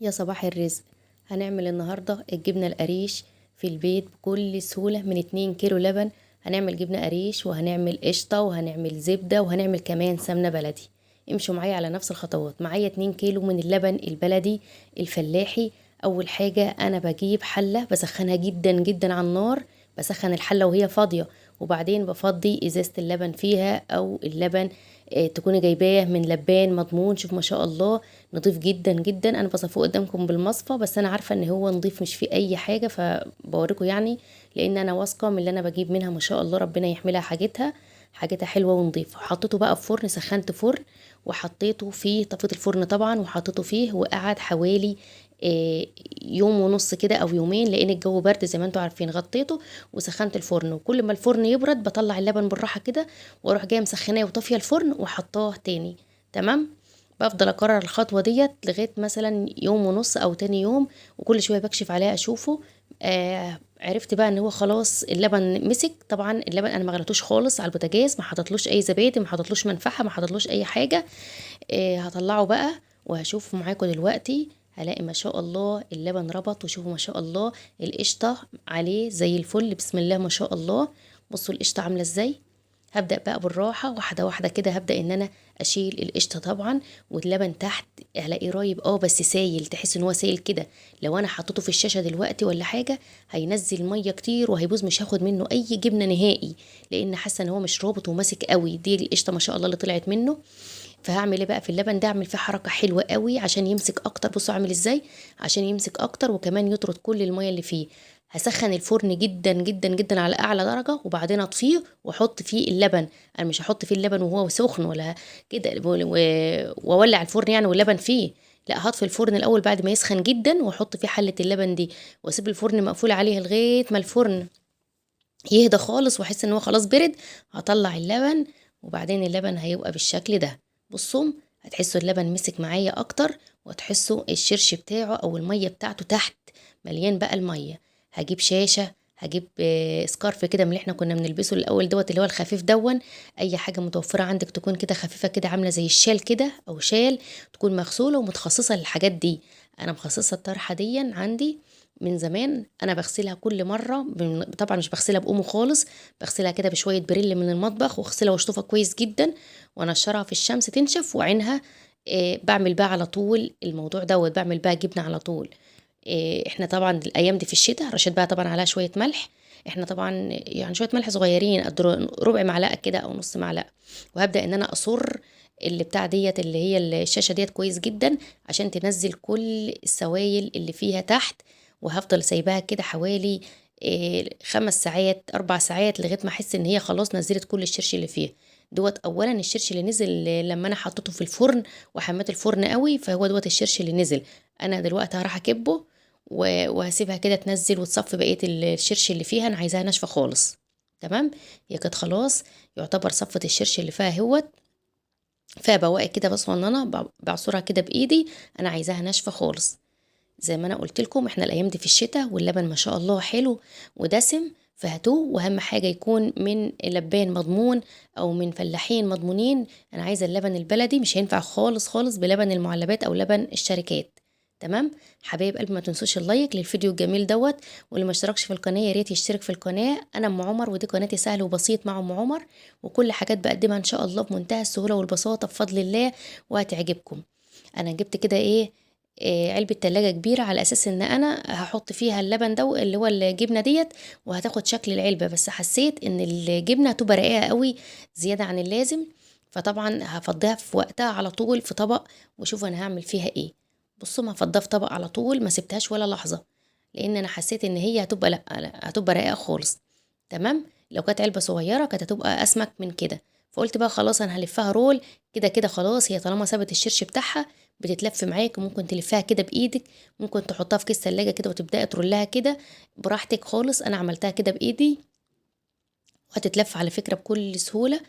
يا صباح الرزق. هنعمل النهاردة الجبنة القريش في البيت بكل سهولة من 2 كيلو لبن. هنعمل جبنة قريش وهنعمل قشطة وهنعمل زبدة وهنعمل كمان سمنة بلدي. امشوا معايا على نفس الخطوات. معايا 2 كيلو من اللبن البلدي الفلاحي. اول حاجة انا بجيب حلة بسخنها جدا جدا على النار. بسخن الحلة وهي فاضية، وبعدين بفضي ازازة اللبن فيها او اللبن. تكوني جايباه من لبان مضمون. شوف ما شاء الله نضيف جدا جدا. انا بصفه قدامكم بالمصفى، بس انا عارفه ان هو نضيف مش فيه اي حاجه، فبوريكم يعني. لان انا واثقه من اللي انا بجيب منها ما شاء الله، ربنا يحملها حاجتها حلوه ونضيفه. حطيته بقى في فرن، سخنت فرن وحطيته فيه، طفيت الفرن طبعا وحطيته فيه، وقعد حوالي يوم ونص كده او يومين، لان الجو برد زي ما انتم عارفين. غطيته وسخنت الفرن، وكل ما الفرن يبرد بطلع اللبن بالراحه كده، واروح جايه مسخناه وطافيه الفرن وحطاه تاني. تمام. بفضل اكرر الخطوه ديت لغايه مثلا يوم ونص او تاني يوم، وكل شويه بكشف عليها اشوفه. عرفت بقى ان هو خلاص اللبن مسك. طبعا اللبن انا ما غليتوش خالص على البوتاجاز، ما حطيتلوش اي زبادي، ما حطيتلوش منفعه، ما حطيتلوش اي حاجه. هطلعه بقى وهشوف معاكم دلوقتي. هلاقي ما شاء الله اللبن ربط، وشوفوا ما شاء الله القشطه عليه زي الفل، بسم الله ما شاء الله. بصوا القشطه عامله ازاي. هبدأ بقى بالراحة، واحدة واحدة كده. هبدأ ان انا اشيل القشطة طبعا، واللبن تحت هلاقيه رايب بس سايل، تحس ان هو سايل كده. لو انا حطيته في الشاشة دلوقتي ولا حاجة هينزل مية كتير وهيبوظ، مش هاخد منه اي جبنة نهائي، لان حاسة ان هو مش رابط وماسك قوي. دي القشطة ما شاء الله اللي طلعت منه. فهعمل ايه بقى في اللبن ده؟ اعمل فيه حركة حلوة قوي عشان يمسك اكتر. بصوا اعمل ازاي عشان يمسك اكتر، وكمان يطرد كل المية اللي فيه. هسخن الفرن جدا جدا جدا على اعلى درجة، وبعدين اطفيه واحط فيه اللبن. انا مش هحط فيه اللبن وهو سخن ولا كده واولع الفرن يعني واللبن فيه. لا، هطفي الفرن الاول بعد ما يسخن جدا، واحط فيه حلة اللبن دي، واسيب الفرن مقفول عليه لغاية ما الفرن يهدى خالص واحس ان هو خلاص برد. هطلع اللبن، وبعدين اللبن هيبقى بالشكل ده. بصوا، هتحسوا اللبن مسك معايا اكتر، وهتحسوا الشرش بتاعه او المية بتاعته تحت مليان بقى المية. هجيب شاشة، هجيب سكارف كده من اللي احنا كنا بنلبسه الاول دوت، اللي هو الخفيف دون. اي حاجة متوفرة عندك تكون كده خفيفة كده، عاملة زي الشال كده او شال، تكون مغسولة ومتخصصة للحاجات دي. انا مخصصة الطرحة دي عندي من زمان. انا بغسلها كل مره طبعا مش بغسلها بأمه خالص، بغسلها كده بشويه بريل من المطبخ، واغسلها واشطفها كويس جدا، وانشرها في الشمس تنشف وعينها. بعمل بقى على طول الموضوع دوت، بعمل بقى جبنه على طول. احنا طبعا الايام دي في الشتاء رشيت بقى طبعا عليها شويه ملح. احنا طبعا يعني شويه ملح صغيرين قد ربع معلقه كده او نص معلقه. وهبدا ان انا اصر اللي بتاع ديت اللي هي الشاشه ديت كويس جدا، عشان تنزل كل السوائل اللي فيها تحت. وهفضل سايباها كده حوالي 5 ساعات 4 ساعات، لغايه ما احس ان هي خلاص نزلت كل الشرش اللي فيها دوت. اولا الشرش اللي نزل لما انا حطيته في الفرن وحمات الفرن قوي، فهو دوت الشرش اللي نزل. انا دلوقتي هروح اكبه وهسيبها كده تنزل وتصفي بقيه الشرش اللي فيها. انا عايزاها ناشفه خالص. تمام. هي كانت خلاص يعتبر صفت الشرش اللي فيها هوت. فبواقي كده بس انا بعصرها كده بايدي. انا عايزاها ناشفه خالص. زي ما انا قلت لكم، احنا الايام دي في الشتاء واللبن ما شاء الله حلو ودسم. فهاتوه، واهم حاجه يكون من لبان مضمون او من فلاحين مضمونين. انا عايزه اللبن البلدي، مش هينفع خالص خالص بلبن المعلبات او لبن الشركات. تمام. حبايب قلب، ما تنسوش اللايك للفيديو الجميل دوت، واللي ما اشتركش في القناه يا ريت يشترك في القناه. انا ام عمر، ودي قناتي سهل وبسيط مع ام عمر، وكل حاجات بقدمها ان شاء الله بمنتهى السهوله والبساطه بفضل الله، وهتعجبكم. انا جبت كده علبة تلاجة كبيرة، على أساس إن أنا هحط فيها اللبن ده اللي هو الجبنة ديت، وهتاخد شكل العلبة. بس حسيت إن الجبنة هتبقى رقيقة قوي زيادة عن اللازم، فطبعا هفضيها في وقتها على طول في طبق. وشوف أنا هعمل فيها إيه. بصوا، ما هفضيها في طبق على طول، ما سبتهاش ولا لحظة، لأن أنا حسيت إن هي هتبقى لأ هتبقى رقيقة خالص. تمام. لو كانت علبة صغيرة كانت هتبقى أسمك من كده. فقلت بقى خلاص أنا هلفها رول كده كده. خلاص هي طالما سابت الشرش بتاعها بتتلف معاك، وممكن تلفها كده بايدك، ممكن تحطها في كيس ثلاجه كده وتبداي ترولها كده براحتك خالص. انا عملتها كده بايدي، وهتتلف على فكره بكل سهوله.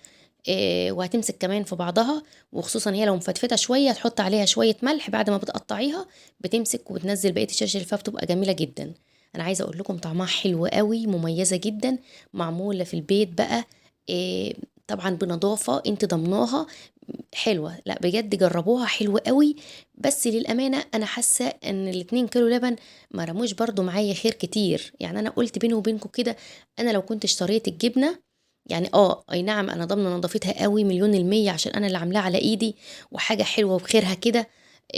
وهتمسك كمان في بعضها، وخصوصا هي لو مفتفته شويه تحط عليها شويه ملح بعد ما بتقطعيها، بتمسك وتنزل بقيه الشاشه اللي فيها، بتبقى جميله جدا. انا عايزه اقول لكم طعمها حلو قوي، مميزه جدا، معموله في البيت بقى. طبعا بنظافة انت ضمناها حلوة. لا بجد جربوها حلوة قوي. بس للأمانة أنا حاسة إن ال2 كيلو لبن ما رموش برضو معايا خير كتير. يعني أنا قلت بيني وبينكم كده، أنا لو كنت اشتريت الجبنة، يعني أي نعم أنا ضامنة نظافتها قوي 1000000% عشان أنا اللي عاملاها على إيدي وحاجة حلوة وبخيرها كده.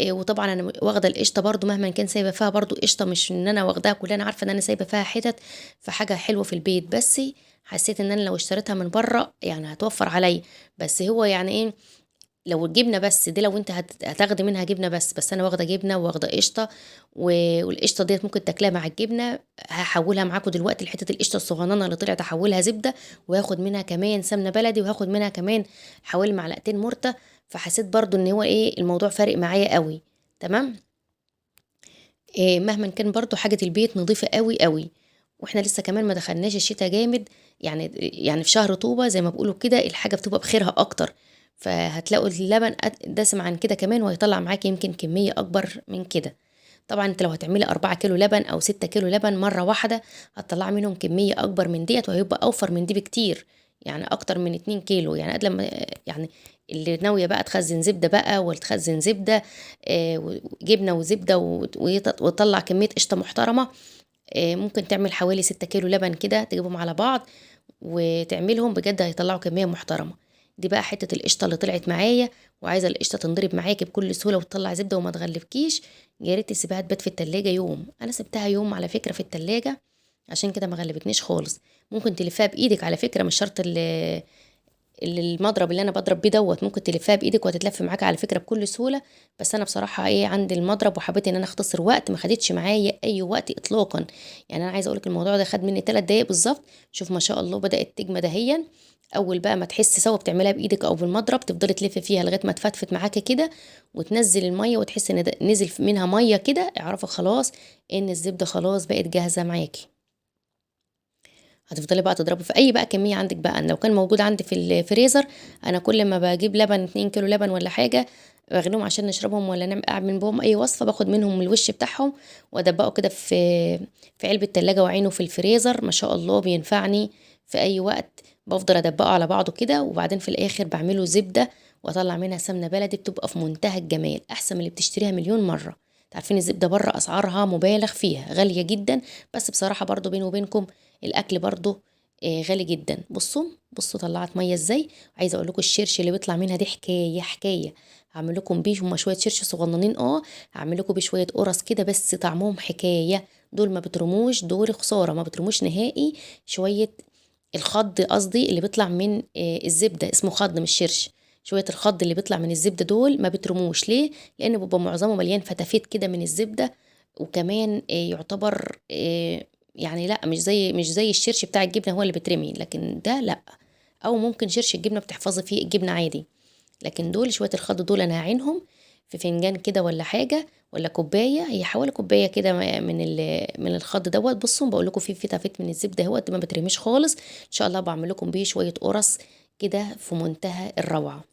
وطبعا انا واخده القشطه برضو مهما كان سايبه فيها برضو قشطه، مش ان انا واخداها كلها، انا عارفه ان انا سايبه فيها حتت، فحاجه حلوه في البيت. بس حسيت ان انا لو اشتريتها من بره يعني هتوفر عليا. بس هو يعني ايه، لو الجبنه بس دي، لو انت هتاخدي منها جبنه بس انا واخده جبنه واخده قشطه، والقشطه ديت ممكن تاكلها مع الجبنه. هحولها معاكم دلوقتي لحته القشطه الصغننه اللي طلعت، احولها زبده، وهاخد منها كمان سمنه بلدي، وهاخد منها كمان حوالي معلقتين مرته. فحسيت برضو ان هو ايه، الموضوع فارق معايا قوي. تمام. إيه مهما كان برضو حاجه البيت نظيفه قوي قوي. واحنا لسه كمان ما دخلناش الشتاء جامد. يعني في شهر طوبة زي ما بيقولوا كده الحاجة بتبقى بخيرها أكتر. فهتلاقوا اللبن دسم عن كده كمان، وهيطلع معاكي يمكن كمية أكبر من كده. طبعا انت لو هتعملي 4 كيلو لبن أو 6 كيلو لبن مرة واحدة، هتطلعي منهم كمية أكبر من ديت، وهيبقى أوفر من دي بكتير. يعني أكتر من 2 كيلو. يعني قد لما يعني اللي ناوية بقى تخزن زبدة بقى، ولا تخزن زبدة جبنة وزبدة وتطلع كمية قشطة محترمة. ممكن تعمل حوالي 6 كيلو لبن كده، تجيبهم على بعض وتعملهم، بجد هيطلعوا كمية محترمة. دي بقى حتة القشطة اللي طلعت معايا، وعايزة القشطة تنضرب معاكي بكل سهولة وتطلع زبدة وما تغلبكيش. يا ريت تسيبها تبات في التلاجة يوم. انا سبتها يوم على فكرة في التلاجة، عشان كده ما غلبتنيش خالص. ممكن تلفها بايدك على فكرة، مش شرط المضرب اللي انا بضرب بيه دوت، ممكن تلفها بايدك وهتتلف معاك على فكره بكل سهوله. بس انا بصراحه ايه، عندي المضرب وحبيت ان انا اختصر وقت، ما خدتش معايا اي وقت اطلاقا. يعني انا عايزه اقولك الموضوع ده خد مني 3 دقايق بالظبط. شوف ما شاء الله بدات تجمد اهيا. اول بقى ما تحسي سوا بتعملها بايدك او بالمضرب، تفضلي تلفي فيها لغايه ما تفتفت معاكي كده، وتنزل الميه وتحسي ان نزل منها ميه كده، اعرفي خلاص ان الزبده خلاص بقت جاهزه معاكي. هتفضلي بقى تضربي في اي بقى كميه عندك بقى. أنا لو كان موجود عندي في الفريزر، انا كل ما بجيب لبن 2 كيلو لبن ولا حاجه، بغليهم عشان نشربهم ولا اعمل بهم اي وصفه، باخد منهم الوش بتاعهم وادبقه كده في علبه تلاجة وعينه في الفريزر. ما شاء الله بينفعني في اي وقت. بفضل ادبقه على بعضه كده، وبعدين في الاخر بعمله زبده واطلع منها سمنه بلدي، بتبقى في منتهى الجمال، احسن من اللي بتشتريها مليون مره. عارفين الزبده بره اسعارها مبالغ فيها، غاليه جدا. بس بصراحه برضو بيني وبينكم الاكل برضو غالي جدا. بصوا طلعت ميه ازاي. عايزه اقول لكم الشرش اللي بيطلع منها دي حكايه حكايه. هعمل لكم بيه هما شويه شرش صغننين، هعمل لكم بيه شويه قرص كده، بس طعمهم حكايه. دول ما بترموش، دول خساره ما بترموش نهائي. شويه الخض قصدي اللي بيطلع من الزبده، اسمه خض مش شرش. شويه الخض اللي بيطلع من الزبده دول ما بترموش ليه، لان بيبقى معظمه مليان فتافيت كده من الزبده. وكمان يعتبر يعني لا، مش زي الشرش بتاع الجبنه هو اللي بترمي، لكن ده لا. او ممكن شرش الجبنه بتحفظي فيه الجبنه عادي. لكن دول شويه الخض دول انا هعينهم في فنجان كده ولا حاجه، ولا كوبايه، هي حوالي كوبايه كده من الخض دوت. بصوا بقول لكم فيه فتافيت من الزبده اهوت، ما بترميش خالص. ان شاء الله بعمل لكم بيه شويه قرص كده في منتهى الروعه.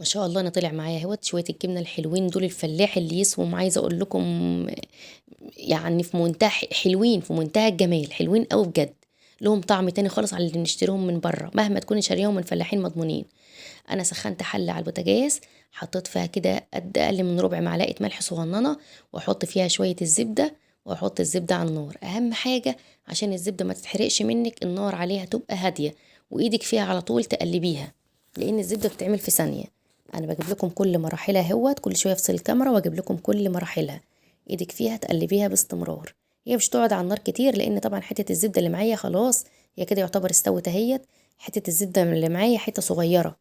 ما شاء الله انا طلع معايا اهوت شويه الجبنه الحلوين دول، الفلاح اللي يسوم. عايزه اقول لكم يعني في منتهى حلوين، في منتهى الجمال، حلوين قوي بجد. لهم طعم تاني خالص على اللي نشتريهم من بره، مهما تكوني شاريهم من فلاحين مضمونين. انا سخنت حله على البوتاجاز، حطيت فيها كده قد اقل من ربع معلقه ملح صغننه، واحط فيها شويه الزبده، واحط الزبده على النار. اهم حاجه عشان الزبده ما تتحرقش منك، النار عليها تبقى هاديه، وايدك فيها على طول تقلبيها، لان الزبده بتتعمل في ثانيه. انا بجيب لكم كل مراحلها اهوت، كل شويه افصل الكاميرا واجيب لكم كل مراحلها. ايدك فيها تقلبيها باستمرار. هي مش تقعد على النار كتير، لان طبعا حته الزبده اللي معايا خلاص هي كده يعتبر استوت اهيت. حته الزبده اللي معايا حته صغيره،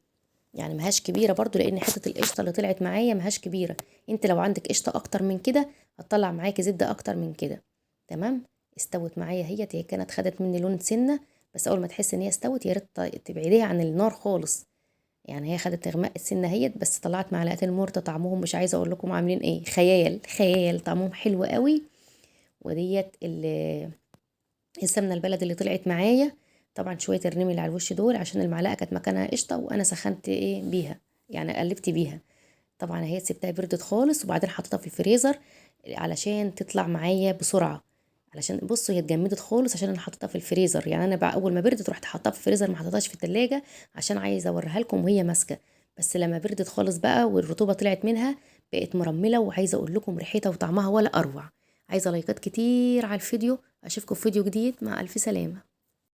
يعني مهاش كبيره برضو، لان حته القشطه اللي طلعت معايا مهاش كبيره. انت لو عندك قشطه اكتر من كده هتطلع معاكي زبده اكتر من كده. تمام. استوت معايا هيت. هي كانت خدت مني لون سنه، بس اول ما تحس ان هي استوت يا ريت تبعديها عن النار خالص. يعني هي خدت اغماء السنه هيت، بس طلعت معلقتين مرته طعمهم مش عايزه اقول لكم عاملين ايه، خيال خيال، طعمهم حلو قوي. وديت السمنه البلد اللي طلعت معايا. طبعا شويه الرمل اللي على الوش دول عشان المعلقه كانت مكانها قشطه، وانا سخنت ايه بيها، يعني قلبت بيها. طبعا هي سبتها بردت خالص، وبعدين حطيتها في الفريزر علشان تطلع معايا بسرعه، علشان بصوا هي اتجمدت خالص عشان انا حطيتها في الفريزر. يعني انا بقى اول ما بردت رحت حطها في الفريزر، ما حطيتهاش في التلاجة عشان عايزه اوريها لكم وهي ماسكه. بس لما بردت خالص بقى والرطوبه طلعت منها بقت مرمله، وعايزه اقول لكم ريحتها وطعمها ولا اروع. عايزه لايكات كتير على الفيديو. اشوفكم في فيديو جديد، مع الف سلامه.